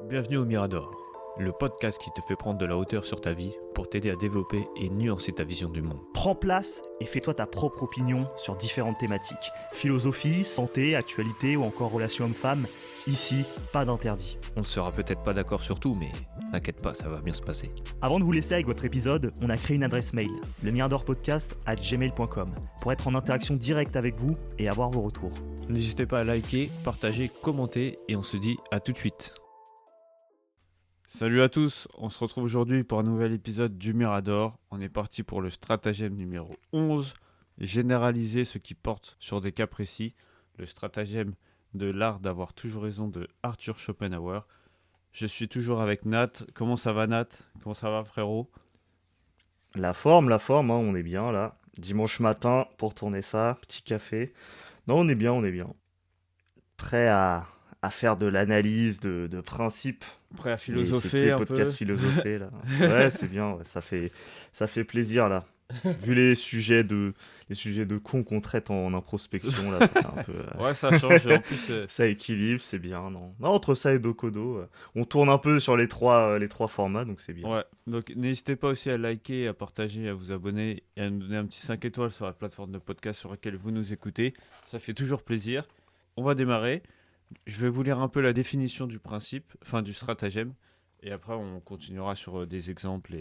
Bienvenue au Mirador, le podcast qui te fait prendre de la hauteur sur ta vie pour t'aider à développer et nuancer ta vision du monde. Prends place et fais-toi ta propre opinion sur différentes thématiques. Philosophie, santé, actualité ou encore relations hommes-femmes. Ici, pas d'interdit. On ne sera peut-être pas d'accord sur tout, mais t'inquiète pas, ça va bien se passer. Avant de vous laisser avec votre épisode, on a créé une adresse mail, lemiradorpodcast@gmail.com, pour être en interaction directe avec vous et avoir vos retours. N'hésitez pas à liker, partager, commenter et on se dit à tout de suite. Salut à tous, on se retrouve aujourd'hui pour un nouvel épisode du Mirador. On est parti pour le stratagème numéro 11, généraliser ce qui porte sur des cas précis, le stratagème de l'art d'avoir toujours raison de Arthur Schopenhauer. Je suis toujours avec Nat. Comment ça va Nat? Comment ça va frérot? La forme, on est bien là. Dimanche matin pour tourner ça, petit café. Non, on est bien. Prêt à faire de l'analyse, de principes. Prêt à Et philosopher c'était un peu? podcast philosophé là. Ouais, c'est bien, ouais, ça fait plaisir là. Vu les sujets de cons qu'on traite en introspection là, ça fait un peu Ouais, ça change. En plus, ça équilibre, c'est bien, non. Non, entre ça et Dokodo, on tourne un peu sur les trois formats, donc c'est bien. ouais. Donc n'hésitez pas aussi à liker, à partager, à vous abonner et à nous donner un petit 5 étoiles sur la plateforme de podcast sur laquelle vous nous écoutez. Ça fait toujours plaisir. On va démarrer. Je vais vous lire un peu la définition du principe, enfin du stratagème, et après on continuera sur des exemples.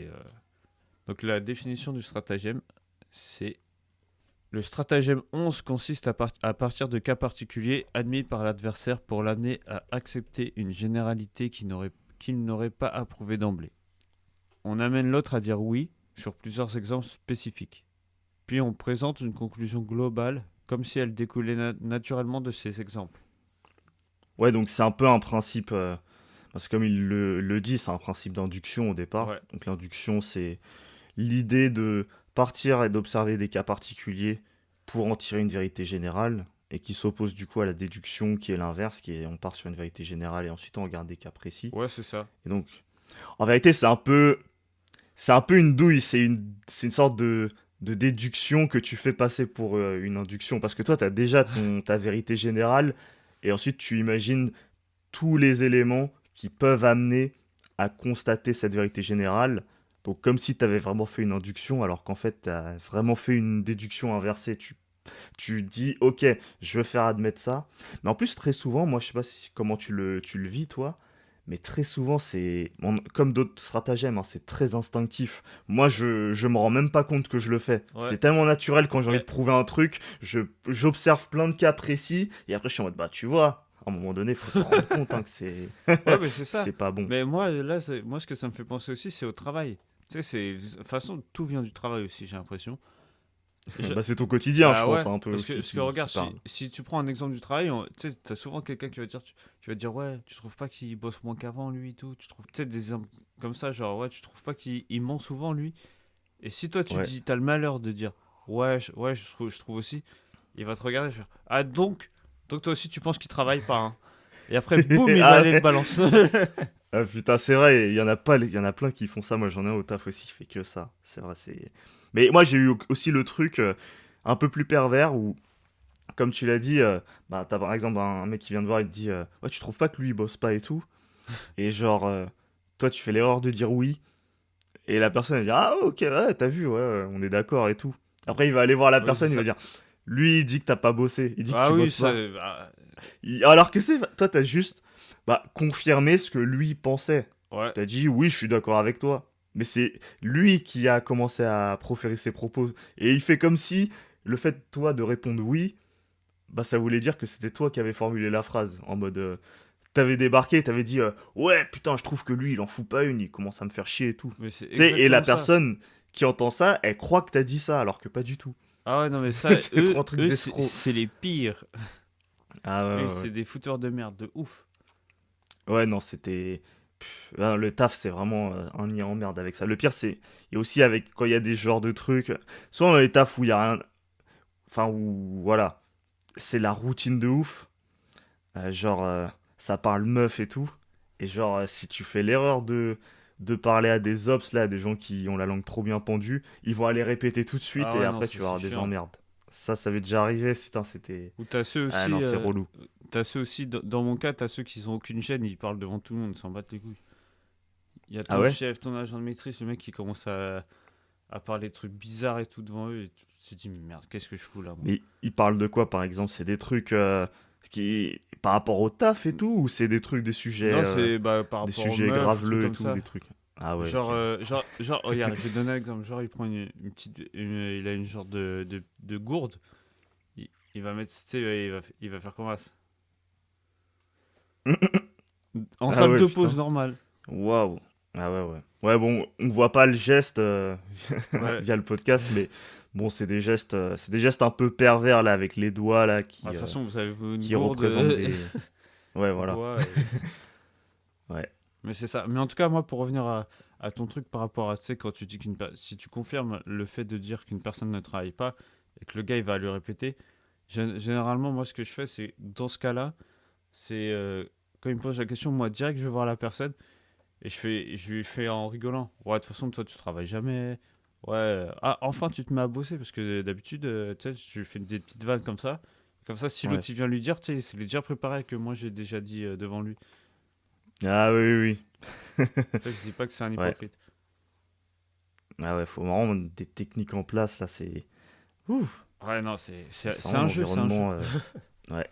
Donc la définition du stratagème, c'est le stratagème 11 consiste à partir de cas particuliers admis par l'adversaire pour l'amener à accepter une généralité qu'il n'aurait pas approuvée d'emblée. On amène l'autre à dire oui sur plusieurs exemples spécifiques. Puis on présente une conclusion globale comme si elle découlait naturellement de ces exemples. Ouais, donc c'est un peu un principe, parce que comme il le dit, c'est un principe d'induction au départ. Ouais. Donc l'induction, c'est l'idée de partir et d'observer des cas particuliers pour en tirer une vérité générale, et qui s'oppose du coup à la déduction qui est l'inverse, qui est on part sur une vérité générale et ensuite on regarde des cas précis. Ouais, c'est ça. Et donc, en vérité, c'est un peu une douille, c'est une sorte de déduction que tu fais passer pour une induction, parce que toi, tu as déjà ta vérité générale, et ensuite tu imagines tous les éléments qui peuvent amener à constater cette vérité générale. Donc comme si tu avais vraiment fait une induction, alors qu'en fait, tu as vraiment fait une déduction inversée. Tu dis, ok, je veux faire admettre ça. Mais en plus, très souvent, moi, je sais pas comment tu le vis, toi, mais très souvent, comme d'autres stratagèmes, hein, c'est très instinctif. Moi, je me rends même pas compte que je le fais. Ouais. C'est tellement naturel quand j'ai envie Ouais. de prouver un truc. J'observe plein de cas précis, et après, je suis en mode, bah, tu vois, à un moment donné, il faut se rendre compte hein, que Ouais, mais c'est ça. c'est pas bon. Mais moi, là, moi, ce que ça me fait penser aussi, c'est au travail. Tu sais, de toute façon, tout vient du travail aussi, j'ai l'impression. Je- Bah, c'est ton quotidien, Bah je ouais, pense, un peu parce que, aussi, parce que qui regarde, parle. si tu prends un exemple du travail, tu sais, t'as souvent quelqu'un qui va dire, tu vas dire, ouais, tu trouves pas qu'il bosse moins qu'avant, lui, et tout. Tu trouves, tu sais, des exemples comme ça, genre, ouais, tu trouves pas qu'il ment souvent, lui. Et si toi, tu Ouais. dis, t'as le malheur de dire, ouais, je trouve aussi, il va te regarder et faire, ah, donc toi aussi, tu penses qu'il travaille pas, hein. Et après, boum, il va Ah aller le ouais. balance. Ah, putain, c'est vrai, il y en a pas, il y en a plein qui font ça. Moi, j'en ai un au taf aussi qui fait que ça. C'est vrai, c'est. Mais moi, j'ai eu aussi le truc un peu plus pervers où, comme tu l'as dit, bah, t'as par exemple un mec qui vient te voir et te dit, ouais, tu trouves pas que lui il bosse pas et tout. Et genre, toi, tu fais l'erreur de dire oui. Et la personne elle dit, ah, ok, ouais, t'as vu, ouais, on est d'accord et tout. Après, il va aller voir la Oui, c'est personne, il va ça. dire, lui, il dit que t'as pas bossé, il dit que Ah tu oui, bosses ça, pas. bah, Alors que toi, t'as juste confirmé ce que lui pensait. ouais. T'as dit oui, je suis d'accord avec toi. Mais c'est lui qui a commencé à proférer ses propos. Et il fait comme si le fait, toi, de répondre oui, bah ça voulait dire que c'était toi qui avais formulé la phrase. En mode, t'avais débarqué, t'avais dit ouais, putain, je trouve que lui, il en fout pas une, il commence à me faire chier et tout. Mais c'est Tu sais, et la exactement ça. personne qui entend ça, elle croit que t'as dit ça, alors que pas du tout. Ah ouais, non, mais ça, C'est trop un truc c'est d'escroc. c'est les pires. Ah Eux, ouais, ouais. c'est des fouteurs de merde, de ouf. Ouais, non, c'était. Le taf, c'est vraiment un nid en merde avec ça. Le pire, c'est. Il y a aussi avec. Quand il y a des genres de trucs. Soit dans les tafs où il y a rien. Enfin, où. Voilà. C'est la routine de ouf. Genre, ça parle meuf et tout. Et genre, si tu fais l'erreur de parler à des ops, là, à des gens qui ont la langue trop bien pendue, ils vont aller répéter tout de suite Ah et ouais, non, après, ça tu vas c'est avoir des chiant. emmerdes. Ça m'est déjà arrivé, putain, c'était... Ou t'as ceux Ah aussi, non, c'est relou. dans mon cas, t'as ceux qui ont aucune chaîne, ils parlent devant tout le monde, ils s'en battent les couilles. Il y a Ah ton ouais? chef, ton agent de maîtrise, le mec qui commence à parler de trucs bizarres et tout devant eux, et tu te dis, merde, qu'est-ce que je fous là, moi. Mais il parle de quoi, par exemple? C'est des trucs qui... par rapport au taf et tout, ou c'est des trucs, Non, c'est bah, par des rapport aux sujets meufs, trucs graveleux et comme tout, des ça. trucs... Ah ouais, Genre, ok. regarde, je vais te donner un exemple. Genre, il prend il a une genre de gourde. Il va mettre, tu sais, il va faire comment ça. En Ah salle ouais, de pause putain. normale. Waouh. Ah ouais, ouais. Ouais, bon, on voit pas le geste Ouais. via le podcast, mais bon, c'est des gestes un peu pervers, là, avec les doigts, là, Bah, de toute façon, vous avez une qui gourde représentent des... Ouais, au voilà. doigt. Ouais. Mais c'est ça. Mais en tout cas, moi, pour revenir à ton truc par rapport à, tu sais, quand tu dis si tu confirmes le fait de dire qu'une personne ne travaille pas et que le gars, il va lui répéter, généralement, moi, ce que je fais, c'est, dans ce cas-là, c'est, quand il me pose la question, moi, direct, je vais voir la personne et je lui fais en rigolant. Ouais, de toute façon, toi, tu travailles jamais. Ouais. Ah, enfin, tu te mets à bosser parce que d'habitude, tu sais, je lui fais des petites vannes comme ça. Comme ça, si Ouais. l'autre, il vient lui dire, tu sais, il est déjà préparé que moi, j'ai déjà dit devant lui. Ah oui, oui, Ça, je dis pas que c'est un oui. Ouais. hypocrite. Ah ouais, faut vraiment des techniques en place, là, c'est... Ouh. Ouais, non, c'est C'est c'est vraiment un jeu, c'est un jeu. l'environnement... Ouais.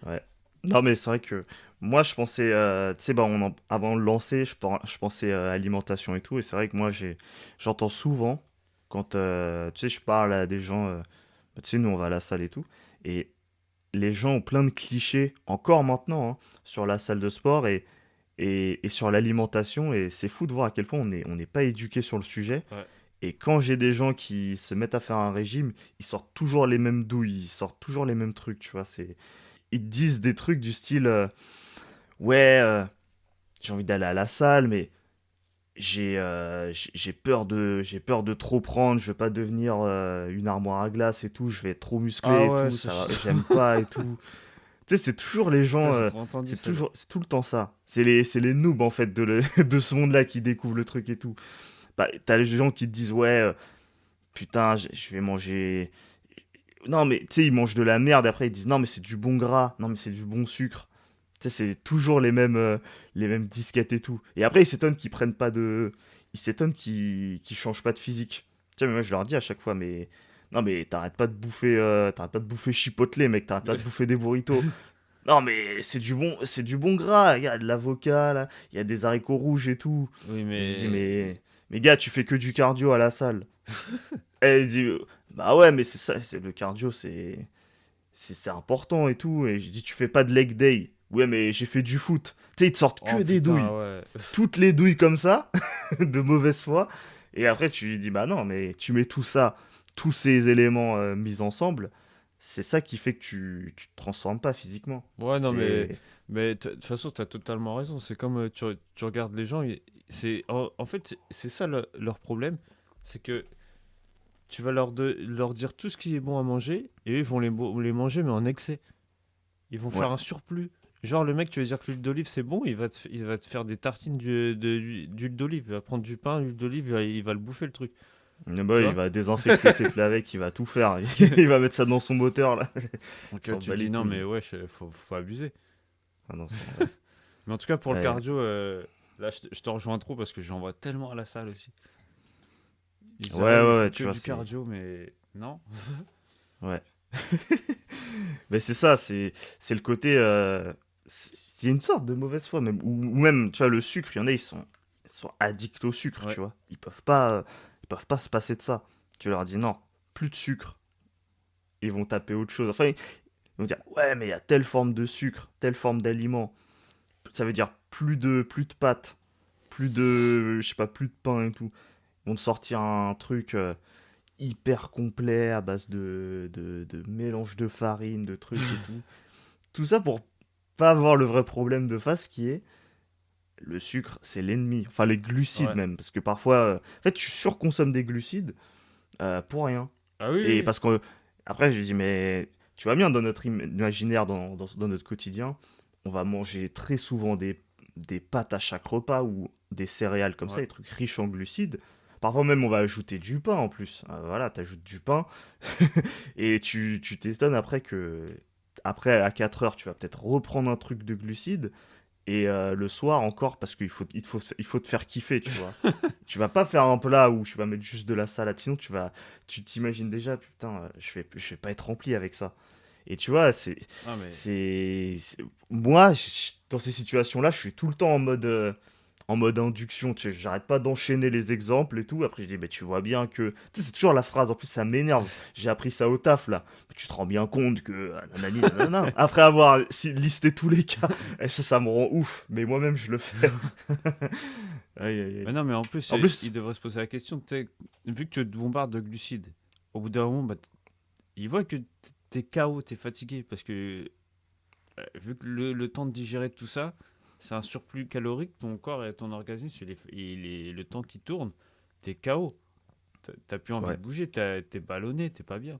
Ouais. Non, mais c'est vrai que moi, je pensais, tu sais, bah, avant de lancer, je pensais alimentation et tout. Et c'est vrai que moi, j'entends souvent, quand tu sais, je parle à des gens, bah, tu sais, nous, on va à la salle et tout. Et les gens ont plein de clichés, encore maintenant, hein, sur la salle de sport et sur l'alimentation. Et c'est fou de voir à quel point on n'est pas éduqué sur le sujet. Ouais. Et quand j'ai des gens qui se mettent à faire un régime, ils sortent toujours les mêmes douilles, ils sortent toujours les mêmes trucs, tu vois. Ils te disent des trucs du style ouais, j'ai envie d'aller à la salle, mais j'ai peur de trop prendre, je veux pas devenir une armoire à glace et tout, je vais être trop musclé Ah et ouais, tout, ça, j'aime pas et tout. Tu sais, c'est toujours les ça, gens, j'ai trop entendu celle-là. c'est tout le temps ça. C'est les noobs en fait de ce monde-là qui découvrent le truc et tout. Bah, t'as les gens qui te disent ouais, putain, je vais manger. Non, mais tu sais, ils mangent de la merde. Après, ils disent non, mais c'est du bon gras. Non, mais c'est du bon sucre. Tu sais, c'est toujours les mêmes disquettes et tout. Et après, ils s'étonnent qu'ils prennent pas de. Ils s'étonnent qu'ils changent pas de physique. Tu sais, mais moi, je leur dis à chaque fois, mais. Non, mais t'arrêtes pas de bouffer Chipotle, mec. T'arrêtes pas de bouffer des burritos. Non, mais c'est du bon gras. Il y a de l'avocat, là. Il y a des haricots rouges et tout. Oui, Et j'ai dit, mais. mais gars, tu fais que du cardio à la salle. Et il dit, bah ouais, mais c'est ça, c'est le cardio, c'est important et tout. Et je dis, tu fais pas de leg day. Ouais, mais j'ai fait du foot. Tu sais, ils te sortent Oh que des putain, douilles. ouais. Toutes les douilles comme ça, de mauvaise foi. Et après, tu lui dis, bah non, mais tu mets tout ça, tous ces éléments mis ensemble, c'est ça qui fait que tu te transformes pas physiquement. Ouais, non, C'est. mais de toute façon, t'as totalement raison. C'est comme tu regardes les gens, en fait, c'est ça leur problème. C'est que tu vas leur dire tout ce qui est bon à manger et eux, ils vont les manger, mais en excès. Ils vont Ouais. faire un surplus. Genre, le mec, tu vas dire que l'huile d'olive c'est bon, il va te faire des tartines d'huile d'olive. Il va prendre du pain, l'huile d'olive, il va le bouffer le truc. Bah, Tu il vois. va désinfecter ses plats avec, il va tout faire. Il va mettre ça dans son moteur, là. Donc S'en tu bat te dis les non, mais couilles. ouais, faut abuser. Ah non, ouais. Mais en tout cas, pour le Ouais, cardio, là, je te rejoins trop parce que j'en vois tellement à la salle aussi. Ils disent, ouais, ah ouais, mais il ouais, faut ouais, que tu vois, du c'est. cardio, mais non. Ouais. Mais c'est ça, c'est le côté. C'est une sorte de mauvaise foi, même. Ou même, tu vois, le sucre, il y en a, ils sont addicts au sucre, Ouais. tu vois. Ils peuvent pas se passer de ça. Tu leur dis non, plus de sucre. Ils vont taper autre chose. Enfin, ils vont dire, ouais, mais il y a telle forme de sucre, telle forme d'aliment. Ça veut dire plus de pâtes, plus de, je sais pas, plus de pain et tout. Ils vont te sortir un truc hyper complet à base de mélange de farine, de trucs et tout. Tout ça pour pas avoir le vrai problème de face qui est le sucre, c'est l'ennemi. Enfin, les glucides Ouais. même. Parce que parfois, en fait, tu surconsommes des glucides pour rien. Ah oui, Et oui. parce que, après, je lui dis, mais tu vois bien, dans notre imaginaire, dans notre quotidien, on va manger très souvent des pâtes à chaque repas ou des céréales comme Oui. ça, Ouais. des trucs riches en glucides. Parfois même, on va ajouter du pain en plus. Voilà, t'ajoutes du pain et tu t'étonnes après que, après, à 4 heures, tu vas peut-être reprendre un truc de glucides et le soir encore, parce qu'il faut te faire kiffer, tu vois. Tu vas pas faire un plat où tu vas mettre juste de la salade, sinon tu t'imagines déjà, putain, je vais pas être rempli avec ça. Et tu vois, Non, mais. moi, dans ces situations-là, je suis tout le temps en mode induction, tu sais, j'arrête pas d'enchaîner les exemples et tout. Après, je dis, mais tu vois bien que. Tu sais, c'est toujours la phrase, en plus, ça m'énerve. J'ai appris ça au taf, là. Mais tu te rends bien compte que. Nanani, nanana. Après avoir listé tous les cas, et ça me rend ouf. Mais moi-même, je le fais. Aïe, aïe, Mais aïe. non, mais en plus, En il plus, devrait se poser la question, tu sais, vu que tu te bombardes de glucides, au bout d'un moment, bah, il voit que t'es KO, t'es fatigué, parce que vu que le temps de digérer tout ça, c'est un surplus calorique, ton corps et ton organisme, le temps qui tourne, t'es KO. T'as plus envie ouais. de bouger, t'es ballonné, t'es pas bien.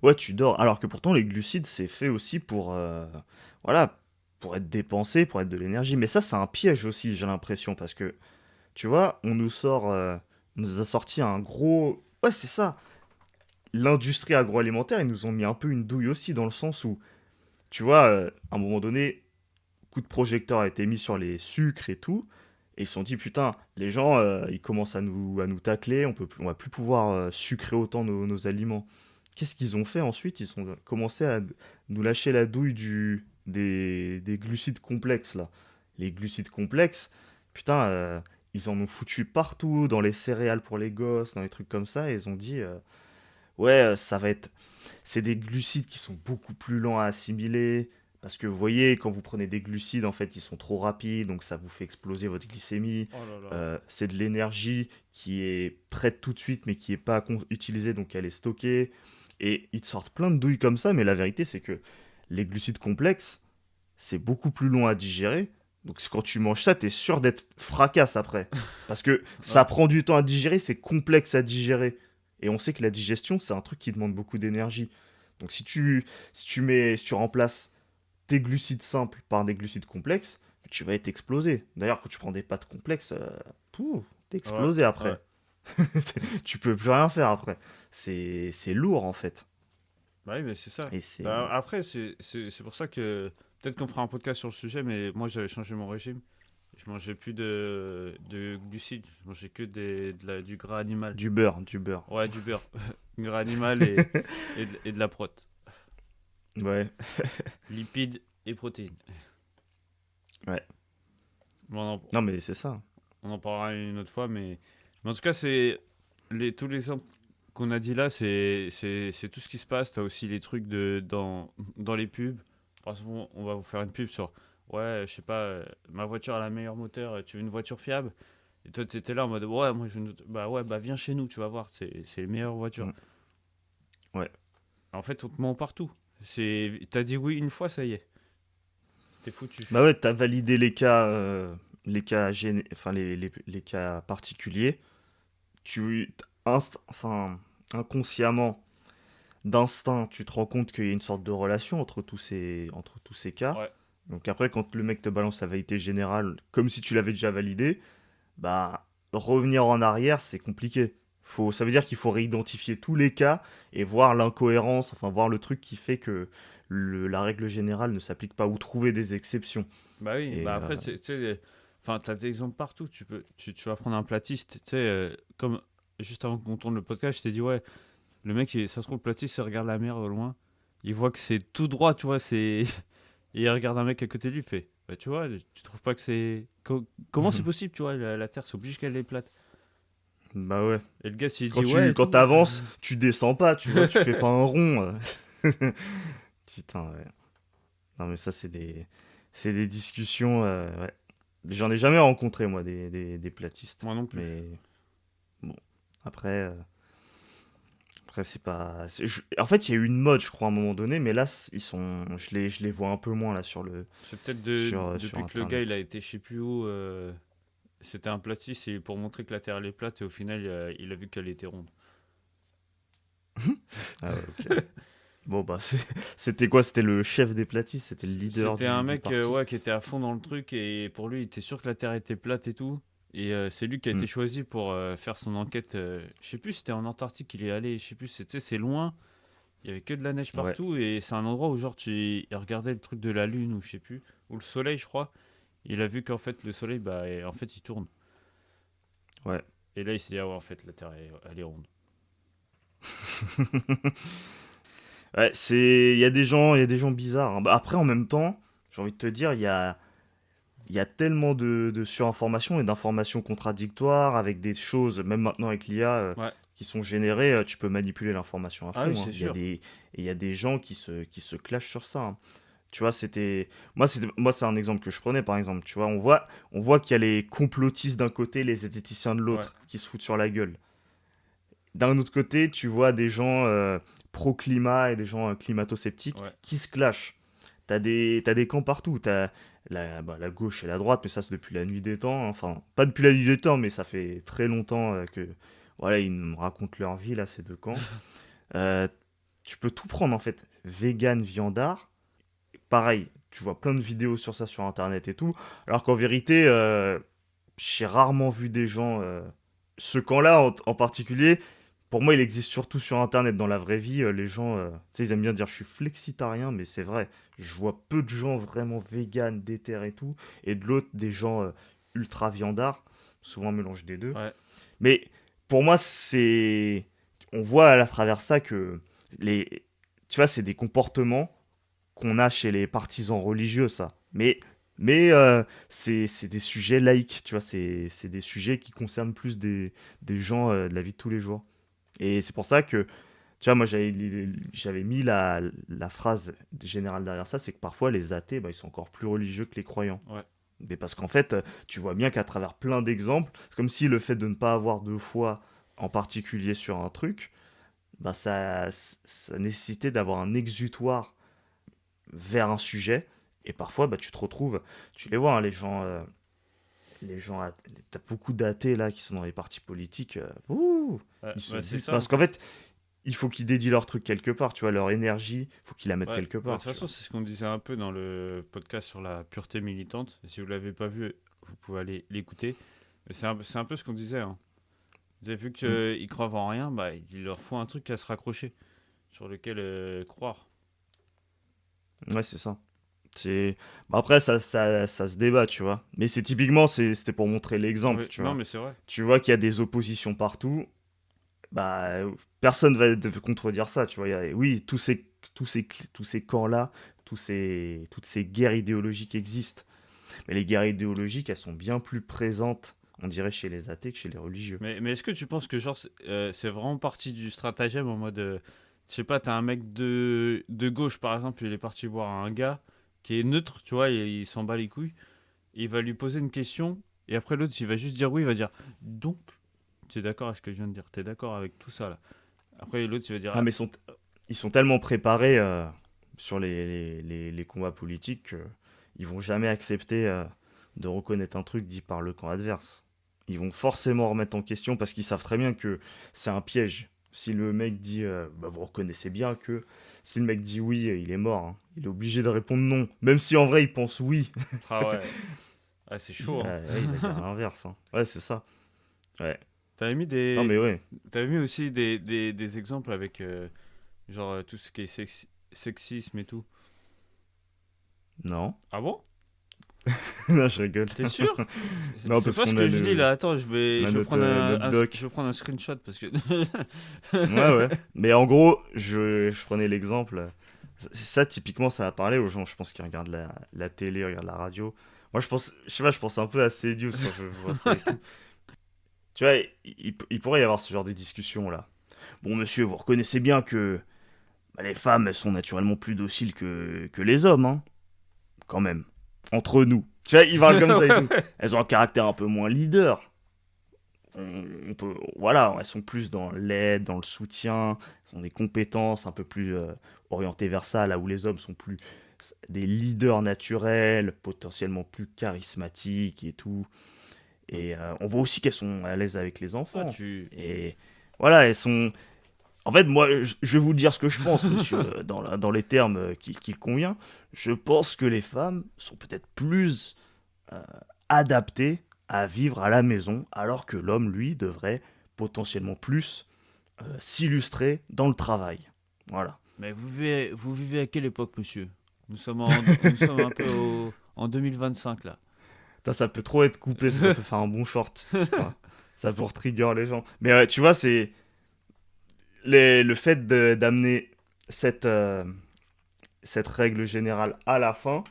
Ouais, tu dors. Alors que pourtant, les glucides, c'est fait aussi pour. Voilà, pour être dépensé, pour être de l'énergie. Mais ça, c'est un piège aussi, j'ai l'impression. Parce que, tu vois, on nous a sorti un gros. Ouais, c'est ça. L'industrie agroalimentaire, ils nous ont mis un peu une douille aussi, dans le sens où, tu vois, à un moment donné, coup de projecteur a été mis sur les sucres et tout. Et ils se sont dit, putain, les gens, ils commencent à nous tacler, on va plus pouvoir sucrer autant nos aliments. Qu'est-ce qu'ils ont fait ensuite? Ils ont commencé à nous lâcher la douille des glucides complexes, là. Les glucides complexes, putain, ils en ont foutu partout, dans les céréales pour les gosses, dans les trucs comme ça, et ils ont dit, ouais, ça va être. C'est des glucides qui sont beaucoup plus lents à assimiler. Parce que vous voyez, quand vous prenez des glucides, en fait, ils sont trop rapides, donc ça vous fait exploser votre glycémie. Oh là là. C'est de l'énergie qui est prête tout de suite, mais qui n'est pas utilisée, donc elle est stockée. Et ils te sortent plein de douilles comme ça, mais la vérité, c'est que les glucides complexes, c'est beaucoup plus long à digérer. Donc quand tu manges ça, t'es sûr d'être fracasse après. Parce que ça Ouais. prend du temps à digérer, c'est complexe à digérer. Et on sait que la digestion, c'est un truc qui demande beaucoup d'énergie. Donc si tu remplaces tes glucides simples par des glucides complexes, tu vas être explosé. D'ailleurs, quand tu prends des pâtes complexes, t'es Ouais, explosé ouais. après. Tu peux plus rien faire après. C'est lourd en fait. Bah oui, mais c'est ça. Et c'est. Bah, après, c'est pour ça que peut-être qu'on fera un podcast sur le sujet, mais moi j'avais changé mon régime. Je mangeais plus de glucides, je mangeais que du gras animal. Du beurre, du beurre. Ouais, du beurre. Gras animal et de la prot. Ouais, Lipides et protéines. ouais. Bon, Non mais c'est ça. on en parlera une autre fois, mais en tout cas, tous les exemples qu'on a dit là, c'est tout ce qui se passe. T'as aussi les trucs dans les pubs. Par exemple, on va vous faire une pub sur, ouais, je sais pas, ma voiture a la meilleure moteur, tu veux une voiture fiable? Et toi, t'étais là en mode, ouais, moi, bah ouais, bah viens chez nous, tu vas voir, c'est les meilleures voitures. Mm. Ouais. En fait, on te ment partout. T'as dit oui une fois, ça y est, t'es foutu. Bah ouais, t'as validé enfin les cas particuliers. Enfin, inconsciemment, d'instinct, tu te rends compte qu'il y a une sorte de relation entre tous ces cas. Ouais. Donc après, quand le mec te balance la validité générale, comme si tu l'avais déjà validé, bah revenir en arrière, c'est compliqué. Ça veut dire qu'il faut réidentifier tous les cas et voir l'incohérence, enfin voir le truc qui fait que la règle générale ne s'applique pas ou trouver des exceptions. Bah oui, Et bah après, tu sais, enfin, t'as des exemples partout. Tu vas prendre un platiste, tu sais, comme juste avant qu'on tourne le podcast, je t'ai dit, ouais, le mec, ça se trouve, le platiste, il regarde la mer au loin, il voit que c'est tout droit, tu vois, et il regarde un mec à côté de lui, il fait, bah tu vois, tu trouves pas que c'est. Comment c'est possible, tu vois, la Terre, c'est obligé qu'elle est plate. bah ouais. Et le gars, s'il Quand dit, ouais, tu et quand tout. t'avances, tu descends pas, tu vois, tu fais pas un rond. Putain, ouais. Non mais ça c'est des discussions. Ouais. J'en ai jamais rencontré moi des platistes. Moi non plus. Mais bon, après, c'est pas. En fait, il y a eu une mode, je crois, à un moment donné, mais là, je les vois un peu moins là C'est peut-être sur depuis que le gars, il a Internet. été, je sais plus où, c'était un platiste, et pour montrer que la Terre, elle est plate, et au final, il a vu qu'elle était ronde. Ah ouais, ok. Bon bah c'était quoi? C'était le chef des platistes, c'était le leader C'était un du mec parti. ouais, qui était à fond dans le truc et pour lui, il était sûr que la Terre était plate et tout. Et c'est lui qui a Hmm. été choisi pour faire son enquête. Je sais plus si c'était en Antarctique qu'il est allé, je sais plus, c'est loin. Il y avait que de la neige Ouais, partout et c'est un endroit où genre il regardait le truc de la lune ou je sais plus, ou le soleil je crois. Il a vu qu'en fait le soleil bah en fait il tourne. ouais. Et là il s'est dit ah ouais en fait la Terre elle est ronde. Ouais, il y a des gens bizarres, hein. Bah, après, en même temps, j'ai envie de te dire, il y a tellement de surinformation et d'informations contradictoires avec des choses, même maintenant avec l'IA, Ouais. qui sont générées, tu peux manipuler l'information à Ah oui fond, hein. c'est sûr. Et il y a des gens qui se clashent sur ça, hein. Tu vois, moi, c'est un exemple que je prenais, par exemple. Tu vois, on voit qu'il y a les complotistes d'un côté, les zététiciens de Ouais. l'autre, qui se foutent sur la gueule. D'un autre côté, tu vois des gens pro-climat et des gens climato-sceptiques Ouais. qui se clashent. T'as des camps partout. T'as la gauche et la droite, mais ça c'est depuis la nuit des temps, hein. Enfin, pas depuis la nuit des temps, mais ça fait très longtemps que voilà, ils me racontent leur vie là, ces deux camps. Euh, Tu peux tout prendre en fait. Vegan, viandard, pareil. Tu vois plein de vidéos sur ça sur internet et tout. Alors qu'en vérité, j'ai rarement vu des gens. Ce camp-là en particulier, pour moi, il existe surtout sur internet. Dans la vraie vie, les gens, tu sais, ils aiment bien dire je suis flexitarien, mais c'est vrai. Je vois peu de gens vraiment véganes, déter et tout. Et de l'autre, des gens ultra viandards, souvent un mélange des deux. Ouais. Mais pour moi, on voit à travers ça que les. Tu vois, c'est des comportements qu'on a chez les partisans religieux, ça. Mais c'est des sujets laïques, tu vois, c'est des sujets qui concernent plus des gens de la vie de tous les jours. Et c'est pour ça que, tu vois, moi j'avais mis la phrase générale derrière ça, c'est que parfois les athées, bah, ils sont encore plus religieux que les croyants. Ouais. Mais parce qu'en fait, tu vois bien qu'à travers plein d'exemples, c'est comme si le fait de ne pas avoir de foi en particulier sur un truc, bah ça nécessitait d'avoir un exutoire vers un sujet. Et parfois, bah, tu te retrouves, tu les vois, hein, t'as beaucoup d'athées là qui sont dans les partis politiques. Ouh, Ouais, ils se bah, c'est butent. ça, Parce hein. qu'en fait, il faut qu'ils dédient leur truc quelque part, tu vois, leur énergie, il faut qu'ils la mettent Ouais. quelque Bah, de toute part, tu façon vois. c'est ce qu'on disait un peu dans le podcast sur la pureté militante. Et si vous l'avez pas vu vous pouvez aller l'écouter. Mais c'est un peu ce qu'on disait, hein. Vous avez vu Mm. qu'ils croient en rien, bah, il leur faut un truc à se raccrocher, sur lequel croire. Ouais, c'est ça. Bah, après, ça se débat, tu vois. Mais c'était pour montrer l'exemple, Oui, tu non, vois. mais c'est vrai. Tu vois qu'il y a des oppositions partout, bah, personne va te contredire ça, tu vois. Oui, tous ces camps-là, toutes ces guerres idéologiques existent. Mais les guerres idéologiques, elles sont bien plus présentes, on dirait, chez les athées que chez les religieux. Mais est-ce que tu penses que genre c'est vraiment parti du stratagème en mode, je sais pas, t'as un mec de gauche par exemple, il est parti voir un gars qui est neutre, tu vois, il s'en bat les couilles, il va lui poser une question, et après l'autre il va juste dire oui, il va dire donc, tu es d'accord avec ce que je viens de dire, t'es d'accord avec tout ça là. Après l'autre il va dire Ah, mais ils sont tellement préparés sur les combats politiques qu'ils vont jamais accepter de reconnaître un truc dit par le camp adverse. Ils vont forcément remettre en question parce qu'ils savent très bien que c'est un piège. Si le mec dit, bah, vous reconnaissez bien que, si le mec dit oui, il est mort, hein. Il est obligé de répondre non. Même si en vrai il pense oui, ah ouais, ah, c'est chaud hein. il va dire l'inverse, hein. Ouais, c'est ça. Ouais. T'avais mis Non, mais ouais. t'avais mis aussi des exemples avec genre tout ce qui est sexisme et tout. Non. Ah bon? Non, je rigole. T'es sûr? Non, C'est parce pas ce qu'on que a, je lis là. Attends, on a je vais prendre notre je doc. vais prendre un screenshot parce que. Ouais, ouais. Mais en gros, je prenais l'exemple. Ça, typiquement, ça va parler aux gens, je pense, qui regardent la télé, regardent la radio. Moi, je sais pas, je pense un peu à CNews quand je vois ça et tout. Tu vois, il pourrait y avoir ce genre de discussion là. Bon, monsieur, vous reconnaissez bien que bah, les femmes, elles sont naturellement plus dociles que les hommes, hein, quand même. Entre nous. Tu vois, ils parlent comme ça et tout. Ouais. Elles ont un caractère un peu moins leader. Voilà, elles sont plus dans l'aide, dans le soutien, elles ont des compétences un peu plus orientées vers ça, là où les hommes sont plus des leaders naturels, potentiellement plus charismatiques et tout. Et on voit aussi qu'elles sont à l'aise avec les Ah, enfants. tu. Et voilà, elles sont. En fait, moi, je vais vous dire ce que je pense, monsieur, dans les termes qu'il convient. Je pense que les femmes sont peut-être plus euh, adaptées à vivre à la maison, alors que l'homme, lui, devrait potentiellement plus s'illustrer dans le travail. Voilà. Mais vous vivez à quelle époque, monsieur? Nous sommes un peu en 2025 là. Putain, ça peut trop être coupé, ça peut faire un bon short. Putain, ça peut trigger les gens. Mais tu vois, c'est le fait d'amener cette, cette règle générale à la fin,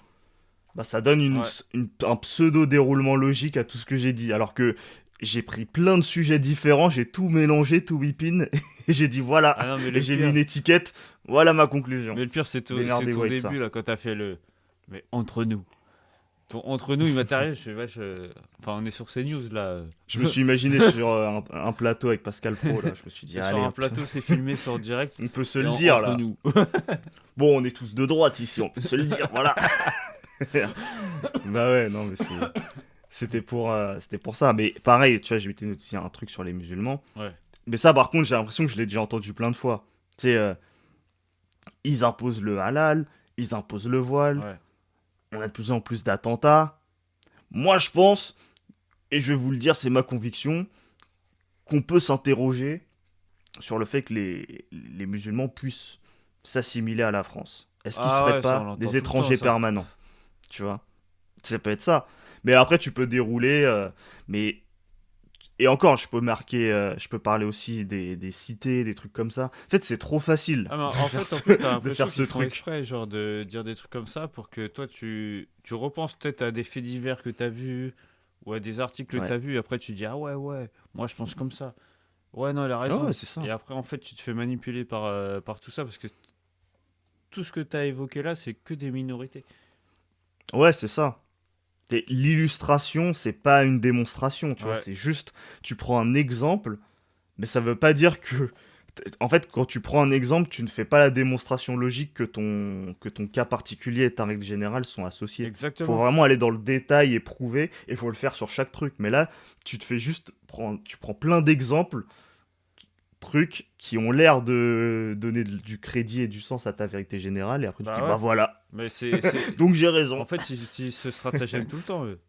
bah, ça donne Ouais. un pseudo-déroulement logique à tout ce que j'ai dit. Alors que j'ai pris plein de sujets différents, j'ai tout mélangé, tout whippine, et j'ai dit voilà, Ah non, et j'ai mis une étiquette, voilà ma conclusion. mais le pire c'est Démerdez-vous ton avec ça. début là quand t'as fait le. Mais entre nous. Ton entre nous immatériel, je fais vache. Enfin, on est sur CNews là. Je me suis imaginé sur un plateau avec Pascal Pro, là. Je me suis dit, C'est sur allez, un hop, plateau, c'est filmé, c'est en direct. on peut se Et le dire, entre là. nous. Bon, on est tous de droite ici, on peut se le dire, voilà. Bah ouais, non, mais c'était pour ça. Mais pareil, tu vois, j'ai m'étais noté un truc sur les musulmans. Ouais. Mais ça, par contre, j'ai l'impression que je l'ai déjà entendu plein de fois. Tu sais, ils imposent le halal, ils imposent le voile, Ouais. on a de plus en plus d'attentats. Moi, je pense, et je vais vous le dire, c'est ma conviction, qu'on peut s'interroger sur le fait que les musulmans puissent s'assimiler à la France. Est-ce qu'ils Ah seraient ouais, ça on pas l'entend des tout le temps étrangers ça. permanents? Tu vois? Ça peut être ça. Mais après, tu peux dérouler. Mais et encore, je peux parler aussi des cités, des trucs comme ça. En fait, c'est trop facile Ah, mais de en faire fait, en ce, plus, t'as de l'impression faire ce qu'ils font truc. exprès, genre, de dire des trucs comme ça pour que toi, tu repenses peut-être à des faits divers que t'as vus ou à des articles que Ouais. t'as vus et après tu dis, ah ouais, ouais, moi je pense comme ça. Ouais, non, elle a Oh, ouais, raison. c'est Et ça. après, en fait, tu te fais manipuler par tout ça parce que tout ce que t'as évoqué là, c'est que des minorités. Ouais, c'est ça. Et l'illustration, c'est pas une démonstration, tu vois. Ouais, C'est juste, tu prends un exemple, mais ça veut pas dire que. En fait, quand tu prends un exemple, tu ne fais pas la démonstration logique que ton cas particulier et ta règle générale sont associés. Faut exactement. vraiment aller dans le détail et prouver, et il faut le faire sur chaque truc. Mais là, tu te fais juste tu prends plein d'exemples, trucs qui ont l'air de donner du crédit et du sens à ta vérité générale, et après tu te dis Bah bah ouais. voilà, Mais donc j'ai En raison. fait, ils utilisent ce stratagème tout le temps, eux.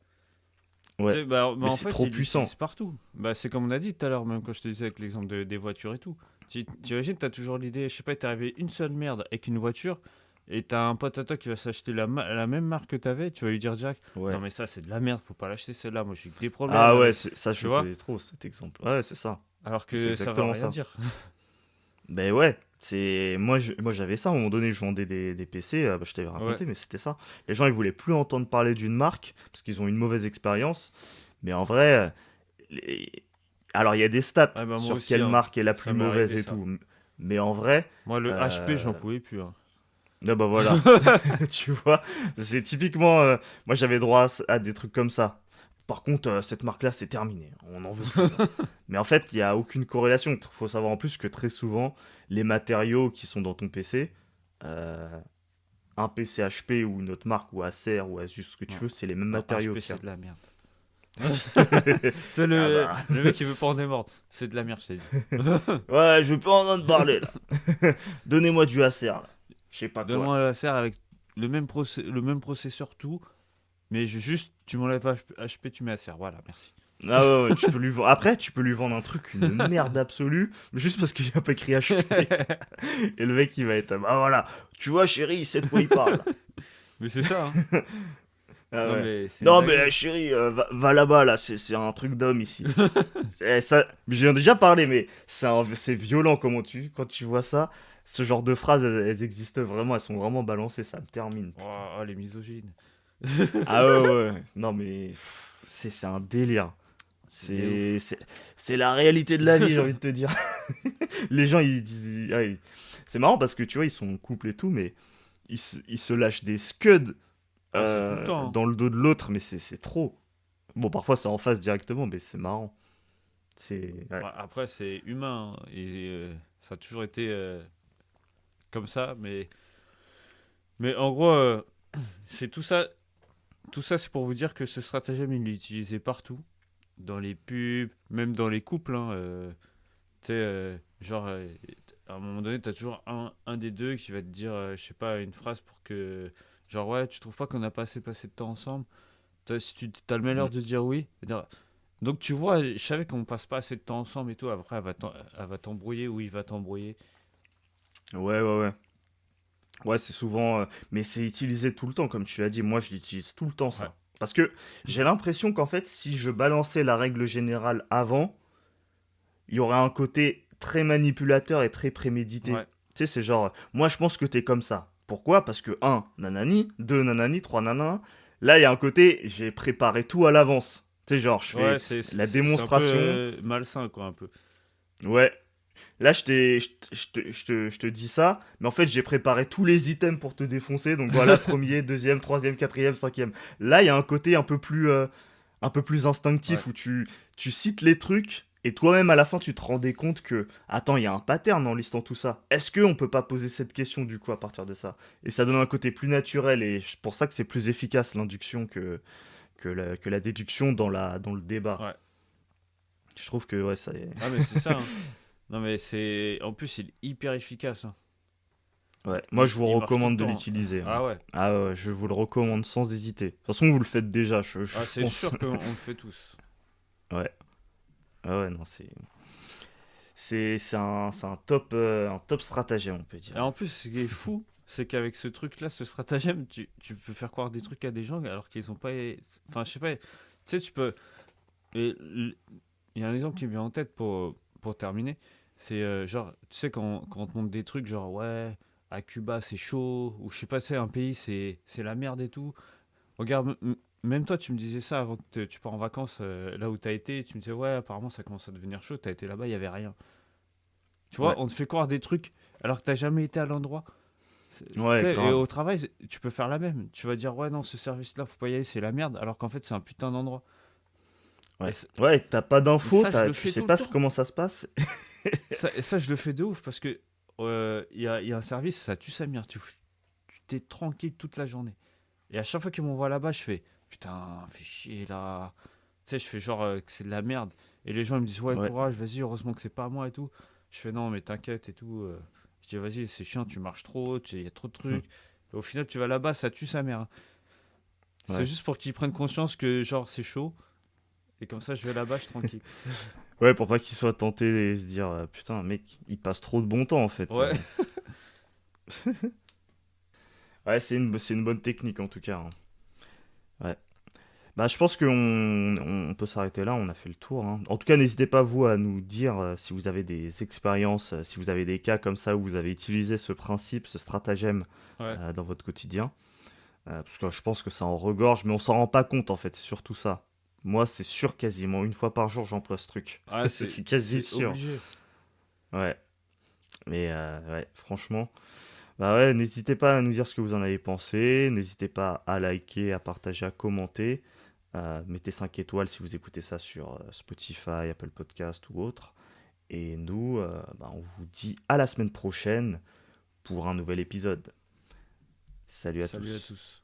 Tu Ouais, sais, mais en c'est fait, trop ils l'utilisent puissant. partout. Bah, c'est comme on a dit tout à l'heure, même quand je te disais avec l'exemple des voitures et tout. Tu imagines, t'as toujours l'idée, je sais pas, t'es arrivé une seule merde avec une voiture, et t'as un pote à toi qui va s'acheter la même marque que t'avais, tu vas lui dire direct, non Ouais. mais ça c'est de la merde, faut pas l'acheter celle-là, moi j'ai que des problèmes Ah ouais, avec. ça je Tu le vois? connais trop cet exemple. Ouais, c'est ça. Alors C'est que ça va exactement rien ça. dire. Ben ouais, c'est moi j'avais ça à un moment donné, je vendais des PC, bah, je t'avais Ouais. raconté, mais c'était ça. Les gens ils voulaient plus entendre parler d'une marque parce qu'ils ont une mauvaise expérience, mais en vrai, les- alors il y a des stats Ah bah moi sur aussi, quelle hein. marque est la Ça plus m'est mauvaise arrivé et ça. tout, mais en vrai, Moi le HP, j'en euh... pouvais plus, hein. ah bah voilà, tu vois, c'est typiquement, moi j'avais droit à des trucs comme ça. Par contre, cette marque-là, c'est terminé. On n'en veut plus, hein. Mais en fait, il n'y a aucune corrélation. Il faut savoir en plus que très souvent, les matériaux qui sont dans ton PC, euh, un PC HP ou une autre marque ou Acer ou Asus, ce que tu Non, veux, c'est les mêmes non, matériaux HP qu'il y c'est a. de la merde. Tu sais, Ah bah, le mec il veut pas en démordre. C'est de la merde, je t'ai dit. ouais, je veux pas en entendre parler là. Donnez-moi du Acer là. Je sais pas quoi. Donne-moi la serre avec le même processeur, tout. Mais juste, tu m'enlèves HP, tu mets la serre. Voilà, merci. Ah ouais, ouais, tu peux lui vendre. Après, tu peux lui vendre un truc, une merde absolue, mais juste parce qu'il a pas écrit HP. Et le mec, il va être, bah voilà, tu vois, chérie, il sait de quoi il parle. Mais c'est ça, hein. Ah Non, ouais. mais c'est une Non, mais dinguerie. chérie, va là-bas, là, c'est un truc d'homme ici. Ça, j'en ai déjà parlé, mais c'est violent quand tu vois ça. Ce genre de phrases, elles existent vraiment, elles sont vraiment balancées, ça me termine, putain. Oh, oh, les misogynes. Ah ouais, ouais, non, mais c'est un délire. C'est des ouf. C'est la réalité de la vie, j'ai envie de te dire. Les gens, ils disent. C'est marrant parce que tu vois, ils sont en couple et tout, mais ils se lâchent des scuds Ah, c'est tout le temps, hein. dans le dos de l'autre, mais c'est trop. Bon, parfois c'est en face directement, mais c'est marrant. C'est. Ouais. Bah, après, c'est humain, hein, et ça a toujours été comme ça. Mais en gros, c'est tout ça. Tout ça, c'est pour vous dire que ce stratagème, il est utilisé partout. Dans les pubs, même dans les couples, hein. Tu sais, genre, à un moment donné, t'as toujours un des deux qui va te dire, je sais pas, une phrase pour que. Genre, ouais, tu trouves pas qu'on a pas assez passé de temps ensemble? Si tu as le malheur Mm. de dire oui, donc tu vois, je savais qu'on passe pas assez de temps ensemble et tout. Après, elle va t'embrouiller ou il va t'embrouiller. Ouais, ouais, ouais. Ouais, c'est souvent. Mais c'est utilisé tout le temps, comme tu l'as dit. Moi, je l'utilise tout le temps, Ouais, ça. Parce que j'ai l'impression qu'en fait, si je balançais la règle générale avant, il y aurait un côté très manipulateur et très prémédité. ouais, Tu sais, c'est genre, moi, je pense que t'es comme ça. Pourquoi? Parce que un nanani, 2 nanani, 3 nanana. Là, il y a un côté, j'ai préparé tout à l'avance. Tu sais, genre, je ouais, fais la c'est un peu démonstration. malsain, quoi, un peu. Ouais, là, je te dis ça, mais en fait, j'ai préparé tous les items pour te défoncer. Donc voilà, premier, deuxième, troisième, quatrième, cinquième. Là, il y a un côté un peu plus Ouais, instinctif où tu cites les trucs et toi-même, à la fin, tu te rendais compte que, attends, il y a un pattern en listant tout ça. Est-ce qu'on peut pas poser cette question du coup à partir de ça? Et ça donne un côté plus naturel et c'est pour ça que c'est plus efficace l'induction que la déduction dans le débat. ouais. Je trouve que, ouais, ça est... Ah, mais c'est ça, hein. Non, mais c'est. En plus, il est hyper efficace, hein. Ouais, moi je vous Il marche tout le recommande de temps, hein. l'utiliser, hein. Ah ouais. Ah ouais, je vous le recommande sans hésiter. De toute façon, vous le faites déjà, Ah, je c'est pense. sûr qu'on le fait tous. Ouais, ah ouais, non, c'est un top stratagème, on peut dire. Et en plus, ce qui est fou, c'est qu'avec ce truc-là, ce stratagème, tu peux faire croire des trucs à des gens alors qu'ils ont pas. Enfin, je sais pas. Tu sais, tu peux. et l- Il y a un exemple qui me vient en tête pour terminer. C'est genre, tu sais, quand on te montre des trucs, genre, ouais, à Cuba c'est chaud, ou je sais pas, c'est un pays, c'est la merde et tout. Regarde, même toi, tu me disais ça avant que tu pars en vacances, là où t'as été. Tu me disais, ouais, apparemment ça commence à devenir chaud. T'as été là-bas, il y avait rien. Tu vois, Ouais, on te fait croire des trucs alors que t'as jamais été à l'endroit. Tu ouais, sais, et grave. au travail, tu peux faire la même. Tu vas dire, ouais, non, ce service-là, faut pas y aller, c'est la merde, alors qu'en fait, c'est un putain d'endroit. Et, Ouais, ouais, t'as pas et d'infos, ça, je le tu fais sais tout le pas temps. comment ça se passe. Et ça, je le fais de ouf parce que il y a un service, ça tue sa mère. Tu t'es tranquille toute la journée. Et à chaque fois qu'ils m'envoient là-bas, je fais, putain, fais chier là. Tu sais, je fais genre que c'est de la merde. Et les gens ils me disent, ouais, Ouais. courage, vas-y, heureusement que c'est pas à moi et tout. Je fais, non, mais t'inquiète et tout. Je dis, vas-y, c'est chiant, tu marches trop, il y a trop de trucs. Et au final, tu vas là-bas, ça tue sa mère, hein. C'est Ouais. juste pour qu'ils prennent conscience que, genre, c'est chaud. Et comme ça, je vais là-bas, je suis tranquille. Ouais, pour pas qu'ils soient tentés et se dire, putain, mec, il passe trop de bon temps en fait. Ouais. Ouais, c'est une bonne technique en tout cas, hein. Ouais. Bah, je pense on peut s'arrêter là, on a fait le tour, hein. En tout cas, n'hésitez pas, vous, à nous dire si vous avez des expériences, si vous avez des cas comme ça où vous avez utilisé ce principe, ce stratagème Ouais. dans votre quotidien. Parce que je pense que ça en regorge, mais on s'en rend pas compte en fait, c'est surtout ça. Moi, c'est sûr quasiment, une fois par jour, j'emploie ce truc. Ah, C'est quasi c'est sûr. obligé. Ouais, mais ouais, franchement. Bah ouais, n'hésitez pas à nous dire ce que vous en avez pensé, n'hésitez pas à liker, à partager, à commenter. Mettez 5 étoiles si vous écoutez ça sur Spotify, Apple Podcast ou autre. Et nous, bah, on vous dit à la semaine prochaine pour un nouvel épisode. Salut à Salut à tous. tous.